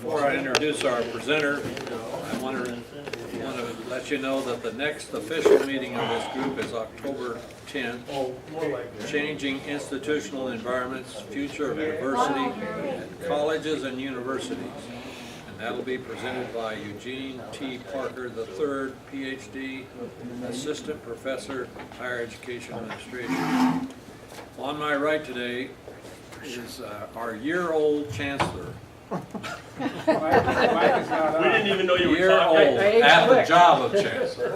Before I introduce our presenter, I want to let you know that the next official meeting of this group is October 10th, Changing Institutional Environments, Future of Diversity at Colleges and Universities. And that'll be presented by Eugene T. Parker III, PhD, Assistant Professor, Higher Education Administration. On my right today is our year-old Chancellor. We didn't even know you were talking. Year-old at the job of Chancellor.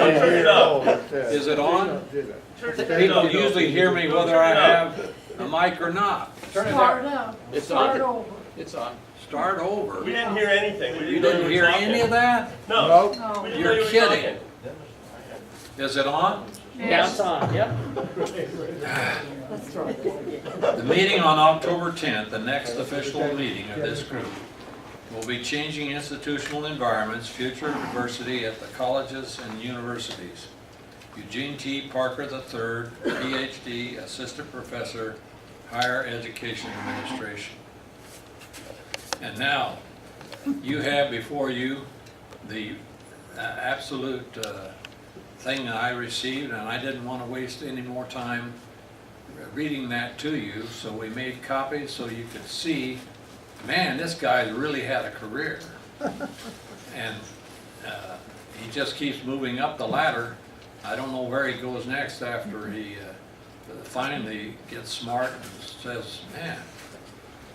Turn it up. Is it on? Turn it People up. usually hear me whether I have a mic or not. Start up. Start over. It's on. Start over. We didn't hear anything. We You know didn't were hear talking. any of that? No. No. We didn't You're know you were kidding. talking. Is it on? Yeah, it's on, yep. The meeting on October 10th, the next official meeting of this group, will be Changing Institutional Environments, Future of Diversity at the Colleges and Universities. Eugene T. Parker III, PhD, Assistant Professor, Higher Education Administration. And now, you have before you the absolute thing that I received, and I didn't want to waste any more time reading that to you, so we made copies so you could see, man, this guy really had a career. And he just keeps moving up the ladder. I don't know where he goes next after he finally gets smart and says, man,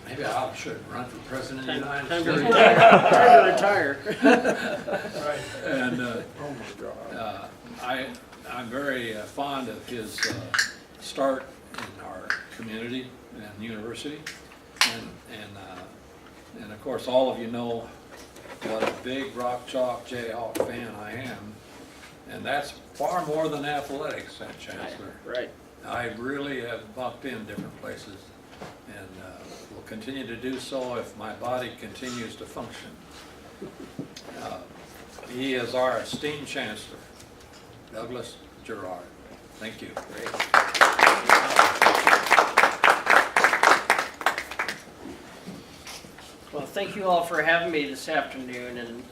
maybe I should run for president of the United Time to States. retire. Time to retire. And I'm very fond of his start in our community and university, and of course all of you know what a big Rock Chalk Jayhawk fan I am, and that's far more than athletics, Chancellor. Right. I really have bumped in different places, and will continue to do so if my body continues to function. He is our esteemed Chancellor, Douglas Girod. Thank you. Well, thank you all for having me this afternoon, and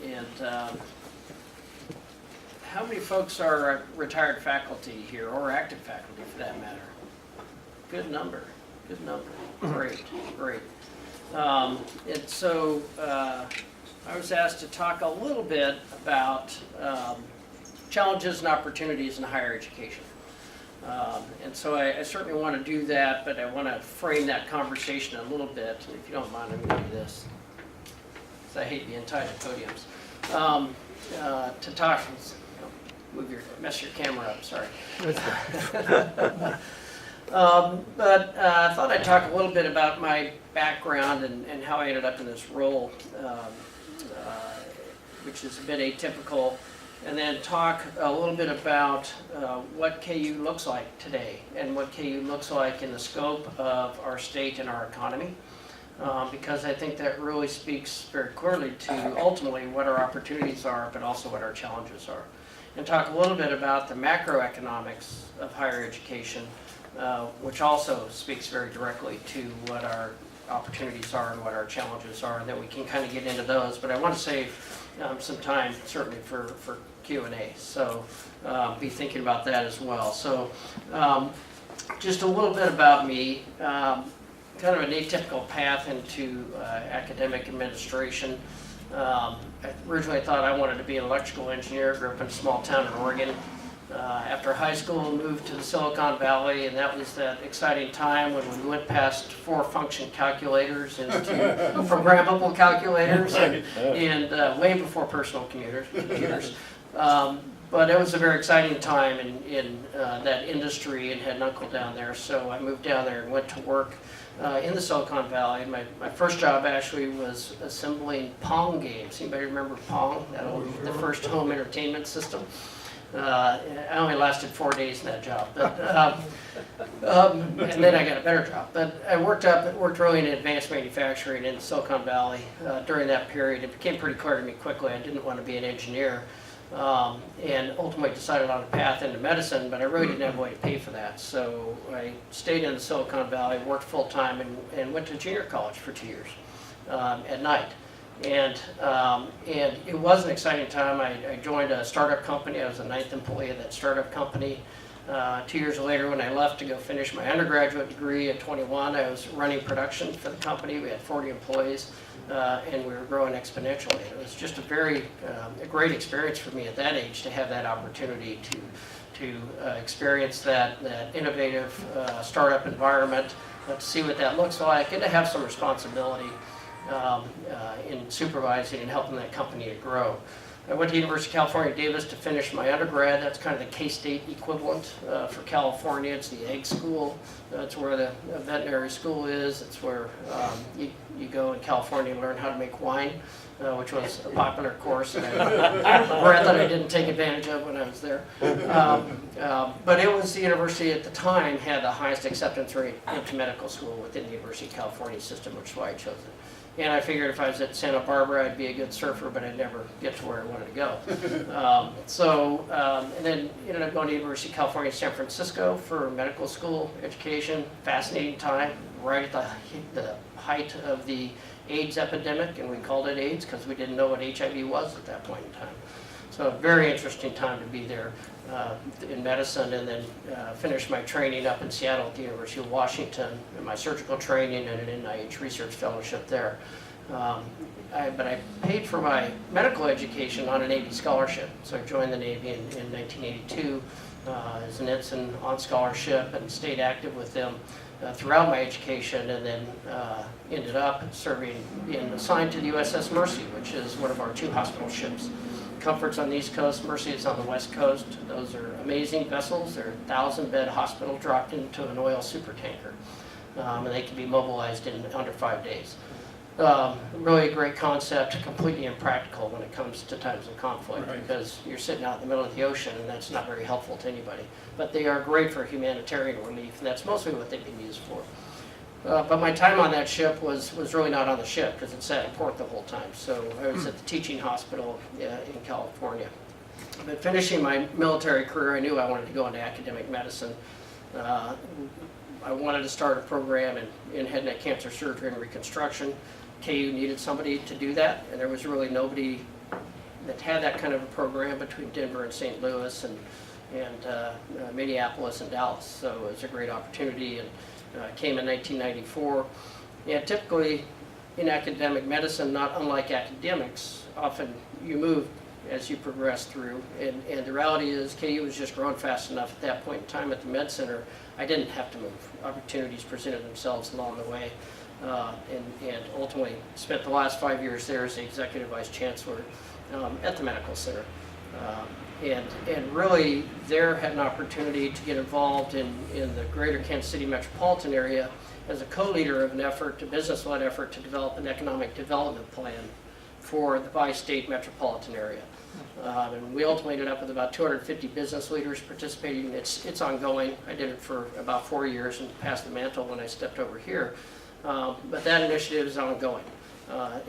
how many folks are retired faculty here, or active faculty for that matter? Good number, good number. Great, great. And so I was asked to talk a little bit about challenges and opportunities in higher education. And so I certainly want to do that, but I want to frame that conversation a little bit. If you don't mind, I'm going to do this, because I hate being tied to podiums. To talk, mess your camera up, sorry. But I thought I'd talk a little bit about my background and how I ended up in this role, which is a bit atypical, and then talk a little bit about what KU looks like today and what KU looks like in the scope of our state and our economy, because I think that really speaks very clearly to ultimately what our opportunities are, but also what our challenges are. And talk a little bit about the macroeconomics of higher education, which also speaks very directly to what our opportunities are and what our challenges are, and then we can kind of get into those. But I want to save some time certainly for Q&A, so be thinking about that as well. So just a little bit about me, kind of an atypical path into academic administration. I originally thought I wanted to be an electrical engineer, grew up in a small town in Oregon. After high school, moved to the Silicon Valley, and that was that exciting time when we went past 4-function calculators into programmable calculators, and way before personal computers. But it was a very exciting time in that industry, and had an uncle down there, so I moved down there and went to work in the Silicon Valley. My first job actually was assembling Pong games. Anybody remember Pong? That was the first home entertainment system. I only lasted 4 days in that job, but, and then I got a better job. But I worked really in advanced manufacturing in Silicon Valley during that period. It became pretty clear to me quickly I didn't want to be an engineer. and ultimately decided on a path into medicine, but I really didn't have a way to pay for that. So I stayed in the Silicon Valley, worked full-time, and went to junior college for 2 years at night. And it was an exciting time. I joined a startup company. I was the 9th employee of that startup company. 2 years later, when I left to go finish my undergraduate degree at 21, I was running production for the company. We had 40 employees, and we were growing exponentially. It was just a great experience for me at that age to have that opportunity to experience that innovative startup environment, to see what that looks like, and to have some responsibility in supervising and helping that company to grow. I went to University of California, Davis to finish my undergrad. That's kind of the K-State equivalent for California. It's the egg school. That's where the veterinary school is. It's where you go in California and learn how to make wine, which was a popular course. And I regret that I didn't take advantage of when I was there. But it was the university at the time had the highest acceptance rate into medical school within the University of California system, which is why I chose it. And I figured if I was at Santa Barbara, I'd be a good surfer, but I'd never get to where I wanted to go. And then ended up going to University of California, San Francisco for medical school education. Fascinating time, right at the height of the AIDS epidemic, and we called it AIDS because we didn't know what HIV was at that point in time. So a very interesting time to be there in medicine, and then finished my training up in Seattle at the University of Washington, and my surgical training and an NIH research fellowship there. But I paid for my medical education on a Navy scholarship. So I joined the Navy in 1982 as an ensign on scholarship and stayed active with them throughout my education, and then ended up being assigned to the USS Mercy, which is one of our 2 hospital ships. Comfort's on the East Coast, Mercy is on the West Coast. Those are amazing vessels. They're a 1,000-bed hospital dropped into an oil supertanker, and they can be mobilized in under 5 days. Really a great concept, completely impractical when it comes to times of conflict, right, because you're sitting out in the middle of the ocean, and that's not very helpful to anybody. But they are great for humanitarian relief, and that's mostly what they've been used for. But my time on that ship was really not on the ship because it sat in port the whole time. So I was at the teaching hospital in California. But finishing my military career, I knew I wanted to go into academic medicine. I wanted to start a program in head and neck cancer surgery and reconstruction. KU needed somebody to do that, and there was really nobody that had that kind of a program between Denver and St. Louis and Minneapolis and Dallas. So it was a great opportunity, and came in 1994. And typically in academic medicine, not unlike academics, often you move as you progress through. And the reality is KU was just growing fast enough at that point in time at the Med Center. I didn't have to move. Opportunities presented themselves along the way. And ultimately spent the last 5 years there as the Executive Vice Chancellor at the Medical Center. And really there had an opportunity to get involved in the greater Kansas City metropolitan area as a co-leader of an effort, a business-led effort to develop an economic development plan for the bi-state metropolitan area. And we ultimately ended up with about 250 business leaders participating. It's ongoing. I did it for about 4 years and passed the mantle when I stepped over here. But that initiative is ongoing.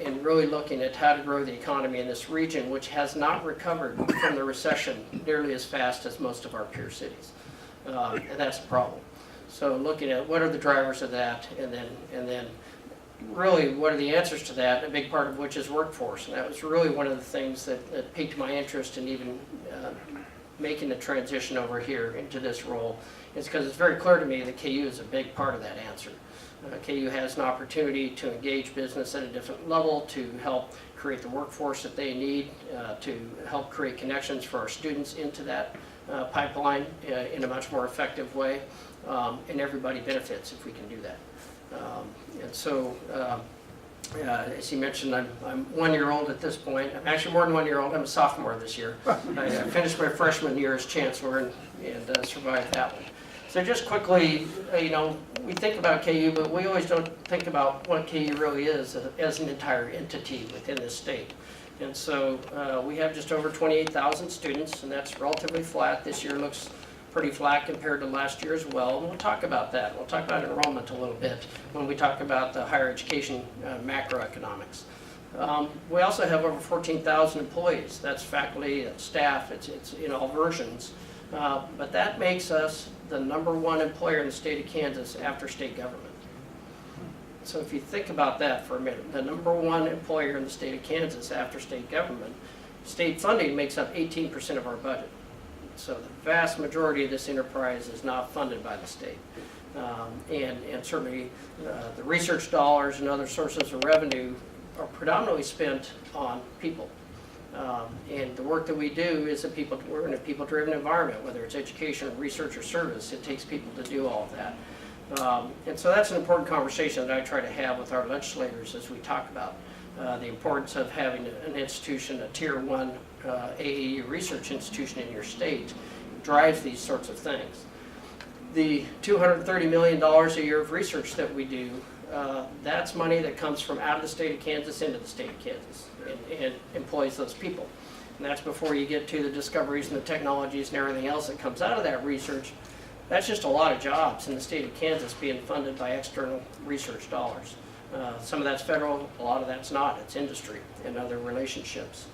And really looking at how to grow the economy in this region, which has not recovered from the recession nearly as fast as most of our peer cities. And that's a problem. So looking at what are the drivers of that, and then really what are the answers to that, a big part of which is workforce. And that was really one of the things that piqued my interest in even making the transition over here into this role, is because it's very clear to me that KU is a big part of that answer. KU has an opportunity to engage business at a different level, to help create the workforce that they need, to help create connections for our students into that pipeline in a much more effective way, and everybody benefits if we can do that. And so, as you mentioned, I'm 1 year old at this point. I'm actually more than 1 year old. I'm a sophomore this year. I finished my freshman year as Chancellor and survived that one. So just quickly, we think about KU, but we always don't think about what KU really is as an entire entity within the state. And so we have just over 28,000 students, and that's relatively flat. This year looks pretty flat compared to last year as well. And we'll talk about that. We'll talk about enrollment a little bit when we talk about the higher education macroeconomics. We also have over 14,000 employees. That's faculty, that's staff, it's in all versions. But that makes us the #1 employer in the state of Kansas after state government. So if you think about that for a minute, the #1 employer in the state of Kansas after state government, state funding makes up 18% of our budget. So the vast majority of this enterprise is not funded by the state. And certainly the research dollars and other sources of revenue are predominantly spent on people. And the work that we do is we're in a people-driven environment, whether it's education, research, or service. It takes people to do all of that. And so that's an important conversation that I try to have with our legislators as we talk about the importance of having an institution, a Tier 1 AAU research institution in your state, drives these sorts of things. The $230 million a year of research that we do, that's money that comes from out of the state of Kansas into the state of Kansas and employs those people. And that's before you get to the discoveries and the technologies and everything else that comes out of that research. That's just a lot of jobs in the state of Kansas being funded by external research dollars. Some of that's federal, a lot of that's not. It's industry and other relationships.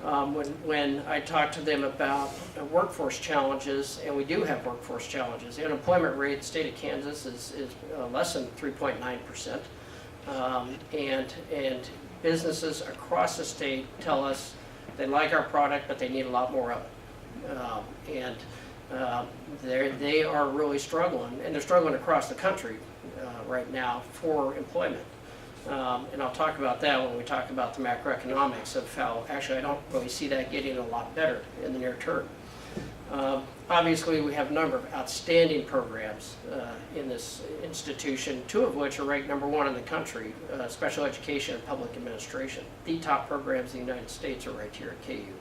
When I talk to them about workforce challenges, and we do have workforce challenges, the unemployment rate in the state of Kansas is less than 3.9%. And businesses across the state tell us they like our product, but they need a lot more of it. They are really struggling, and they're struggling across the country right now for employment. And I'll talk about that when we talk about the macroeconomics of how, actually, I don't really see that getting a lot better in the near term. Obviously, we have a number of outstanding programs in this institution, 2 of which are ranked #1 in the country, special education and public administration. The top programs in the United States are right here at KU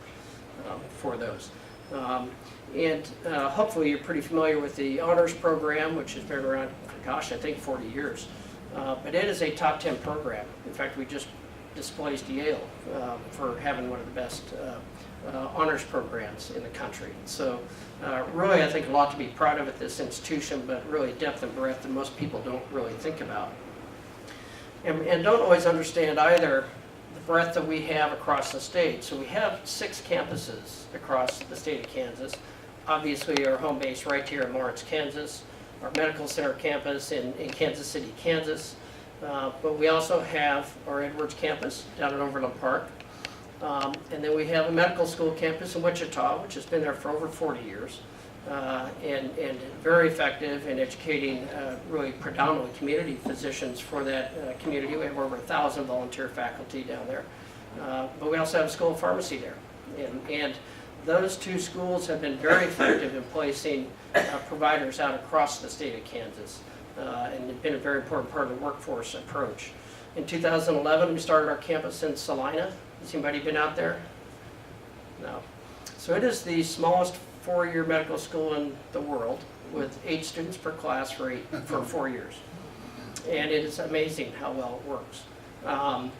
for those. Hopefully you're pretty familiar with the honors program, which has been around, gosh, I think 40 years. But it is a top 10 program. In fact, we just displaced Yale for having one of the best honors programs in the country. So really, I think a lot to be proud of at this institution, but really depth and breadth that most people don't really think about. And don't always understand either the breadth that we have across the state. So we have 6 campuses across the state of Kansas. Obviously, our home base right here in Lawrence, Kansas. Our medical center campus in Kansas City, Kansas. But we also have our Edwards campus down in Overland Park. And then we have a medical school campus in Wichita, which has been there for over 40 years. And very effective in educating really predominantly community physicians for that community. We have over 1,000 volunteer faculty down there. But we also have a school of pharmacy there. And those 2 schools have been very effective in placing providers out across the state of Kansas, and have been a very important part of the workforce approach. In 2011, we started our campus in Salina. Has anybody been out there? No. So it is the smallest 4-year medical school in the world, with 8 students per class for 4 years. And it is amazing how well it works.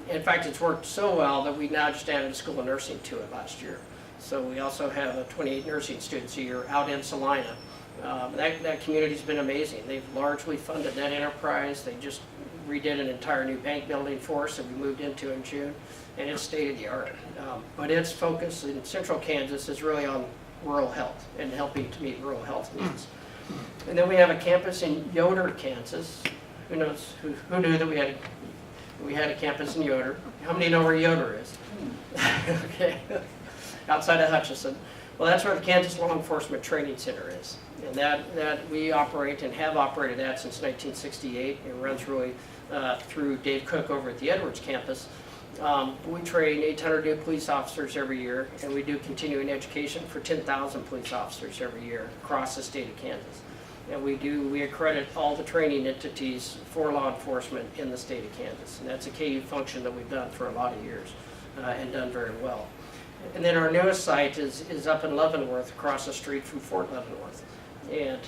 In fact, it's worked so well that we now just added a school of nursing to it last year. So we also have 28 nursing students a year out in Salina. That community's been amazing. They've largely funded that enterprise. They just redid an entire new bank building for us that we moved into in June, and it's state-of-the-art. But its focus in central Kansas is really on rural health and helping to meet rural health needs. And then we have a campus in Yoder, Kansas. Who knows? Who knew that we had a campus in Yoder? How many know where Yoder is? Okay. Outside of Hutchinson. Well, that's where the Kansas Law Enforcement Training Center is. And that we operate and have operated that since 1968. It runs really through Dave Cook over at the Edwards campus. We train 800 new police officers every year, and we do continuing education for 10,000 police officers every year across the state of Kansas. And we accredit all the training entities for law enforcement in the state of Kansas. And that's a KU function that we've done for a lot of years and done very well. And then our newest site is up in Leavenworth, across the street from Fort Leavenworth. And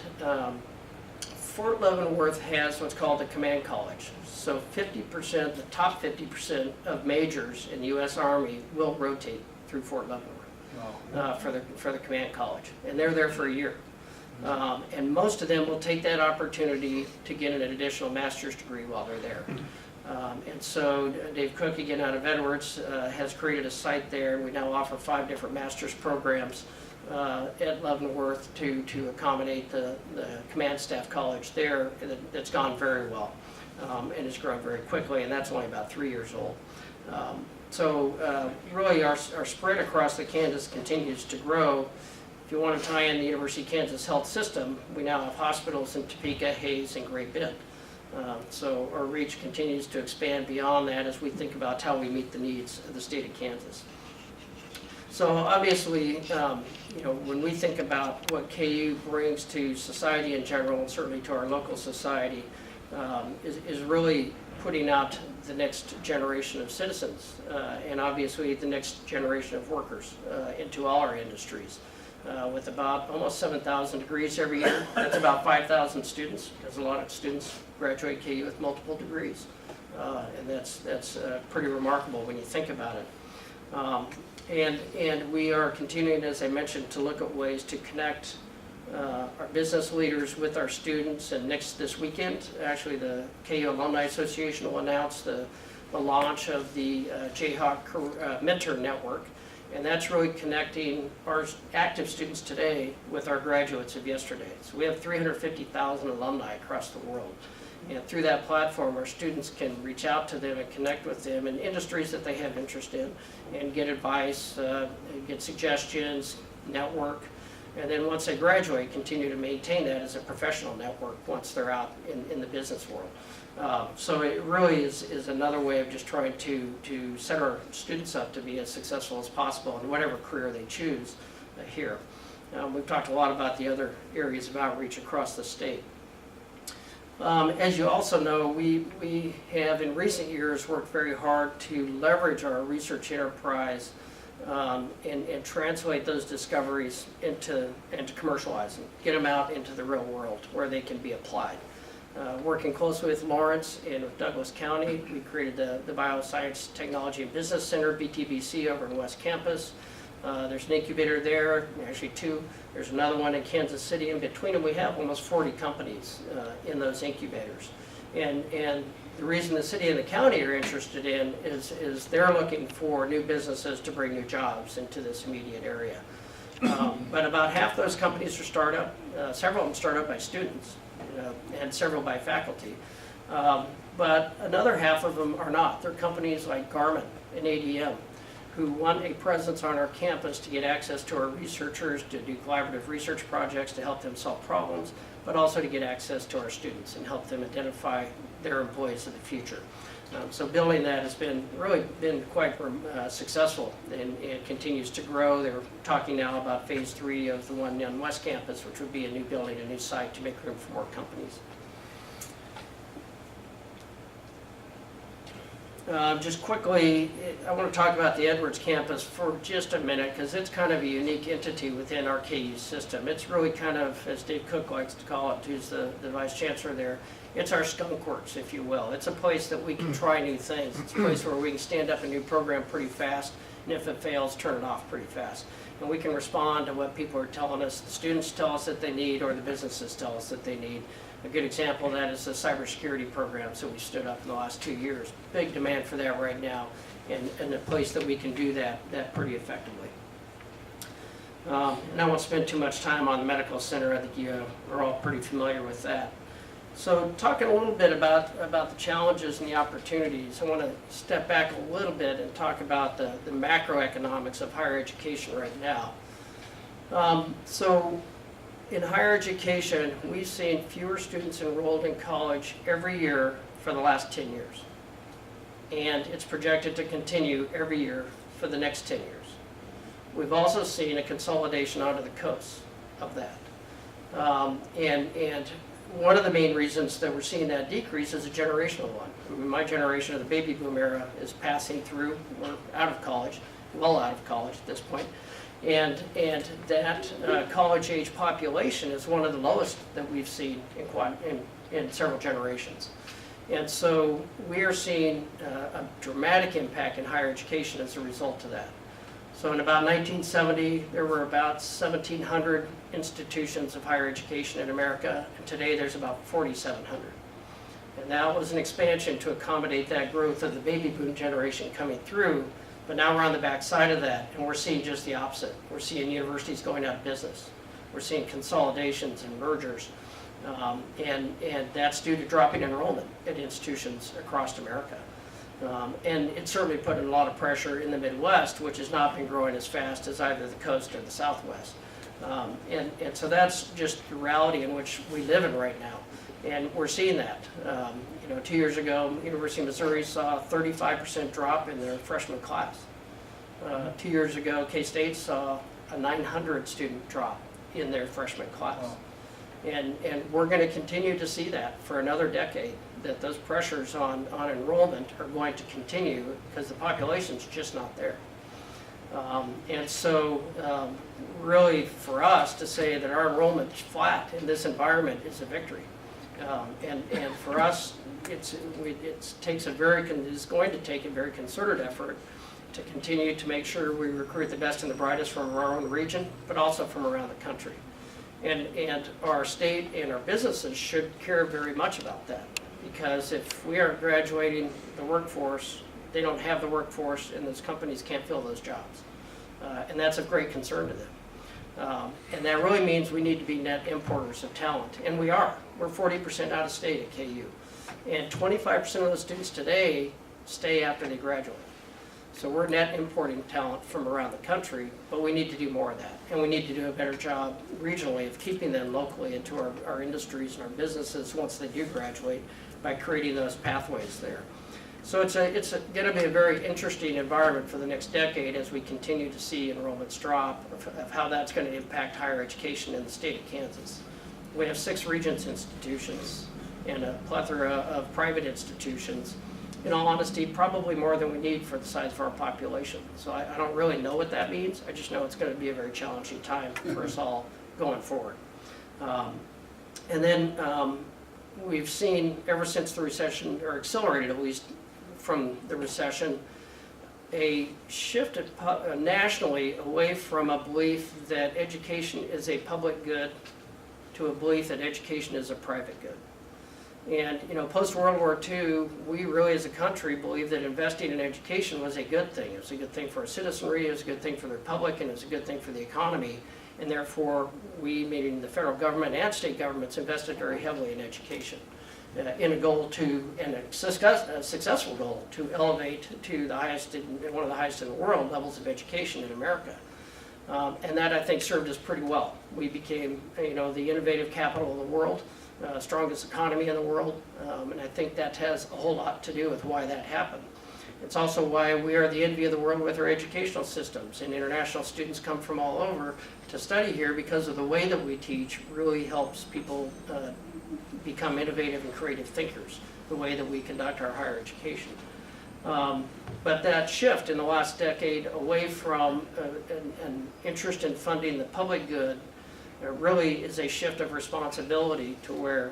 Fort Leavenworth has what's called a command college. So 50%, the top 50% of majors in the U.S. Army will rotate through Fort Leavenworth for the command college. And they're there for a year. And most of them will take that opportunity to get an additional master's degree while they're there. And so Dave Cook, again out of Edwards, has created a site there. We now offer 5 different master's programs at Leavenworth to accommodate the command staff college there. That's gone very well and has grown very quickly, and that's only about 3 years old. Really our spread across the Kansas continues to grow. If you want to tie in the University of Kansas health system, we now have hospitals in Topeka, Hayes, and Great Bend. So our reach continues to expand beyond that as we think about how we meet the needs of the state of Kansas. So obviously, when we think about what KU brings to society in general, and certainly to our local society, is really putting out the next generation of citizens, and obviously the next generation of workers into all our industries. With about almost 7,000 degrees every year, that's about 5,000 students. There's a lot of students graduate KU with multiple degrees, and that's pretty remarkable when you think about it. And we are continuing, as I mentioned, to look at ways to connect our business leaders with our students. And this weekend, actually, the KU Alumni Association will announce the launch of the Jayhawk Mentor Network. And that's really connecting our active students today with our graduates of yesterday. So we have 350,000 alumni across the world. And through that platform, our students can reach out to them and connect with them in industries that they have interest in and get advice, get suggestions, network. And then once they graduate, continue to maintain that as a professional network once they're out in the business world. So it really is another way of just trying to set our students up to be as successful as possible in whatever career they choose here. We've talked a lot about the other areas of outreach across the state. As you also know, we have in recent years worked very hard to leverage our research enterprise and translate those discoveries into commercializing, get them out into the real world where they can be applied. Working closely with Lawrence and with Douglas County, we created the Bioscience Technology and Business Center, BTBC, over in West Campus. There's an incubator there, actually 2. There's another one in Kansas City. In between them, we have almost 40 companies in those incubators. And the reason the city and the county are interested in is they're looking for new businesses to bring new jobs into this immediate area. But about half those companies are startup. Several of them start up by students, and several by faculty. But another half of them are not. They're companies like Garmin and ADM who want a presence on our campus to get access to our researchers, to do collaborative research projects to help them solve problems, but also to get access to our students and help them identify their employees of the future. So building that has really been quite successful and continues to grow. They're talking now about phase 3 of the one on West Campus, which would be a new building, a new site to make room for more companies. Just quickly, I want to talk about the Edwards campus for just a minute because it's kind of a unique entity within our KU system. It's really kind of, as Dave Cook likes to call it, who's the Vice Chancellor there, it's our skunk works, if you will. It's a place that we can try new things. It's a place where we can stand up a new program pretty fast, and if it fails, turn it off pretty fast. And we can respond to what people are telling us, the students tell us that they need, or the businesses tell us that they need. A good example of that is the cybersecurity programs that we stood up in the last 2 years. Big demand for that right now, and a place that we can do that pretty effectively. And I won't spend too much time on the medical center. I think you are all pretty familiar with that. So talking a little bit about the challenges and the opportunities, I want to step back a little bit and talk about the macroeconomics of higher education right now. So in higher education, we've seen fewer students enrolled in college every year for the last 10 years. And it's projected to continue every year for the next 10 years. We've also seen a consolidation onto the coast of that. And one of the main reasons that we're seeing that decrease is a generational one. My generation of the baby boom era is passing through. We're out of college, well out of college at this point. And that college-age population is one of the lowest that we've seen in several generations. And so we are seeing a dramatic impact in higher education as a result of that. So in about 1970, there were about 1,700 institutions of higher education in America, and today there's about 4,700. And that was an expansion to accommodate that growth of the baby boom generation coming through. But now we're on the back side of that, and we're seeing just the opposite. We're seeing universities going out of business. We're seeing consolidations and mergers. And that's due to dropping enrollment at institutions across America. And it's certainly putting a lot of pressure in the Midwest, which has not been growing as fast as either the coast or the Southwest. And so that's just the reality in which we live in right now. And we're seeing that. 2 years ago, University of Missouri saw a 35% drop in their freshman class. 2 years ago, K-State saw a 900 student drop in their freshman class. Wow. And we're going to continue to see that for another decade, that those pressures on enrollment are going to continue because the population's just not there. And so really for us to say that our enrollment's flat in this environment is a victory. And for us, it's going to take a very concerted effort to continue to make sure we recruit the best and the brightest from our own region, but also from around the country. And our state and our businesses should care very much about that, because if we aren't graduating the workforce, they don't have the workforce, and those companies can't fill those jobs. And that's of great concern to them. And that really means we need to be net importers of talent, and we are. We're 40% out of state at KU. And 25% of the students today stay after they graduate. So we're net importing talent from around the country, but we need to do more of that. And we need to do a better job regionally of keeping them locally into our industries and our businesses once they do graduate by creating those pathways there. So it's going to be a very interesting environment for the next decade as we continue to see enrollments drop, of how that's going to impact higher education in the state of Kansas. We have 6 Regents institutions and a plethora of private institutions. In all honesty, probably more than we need for the size of our population. So I don't really know what that means. I just know it's going to be a very challenging time for us all going forward. And then we've seen, ever since the recession, or accelerated at least from the recession, a shift nationally away from a belief that education is a public good to a belief that education is a private good. And post-World War II, we really as a country believed that investing in education was a good thing. It was a good thing for our citizenry, it was a good thing for the Republic, and it was a good thing for the economy. And therefore, we, meaning the federal government and state governments, invested very heavily in education in a goal to, and a successful goal, to elevate to the highest, one of the highest in the world levels of education in America. And that, I think, served us pretty well. We became, the innovative capital of the world. Strongest economy in the world, and I think that has a whole lot to do with why that happened. It's also why we are the envy of the world with our educational systems, and international students come from all over to study here because of the way that we teach really helps people become innovative and creative thinkers, the way that we conduct our higher education. But that shift in the last decade away from an interest in funding the public good really is a shift of responsibility to where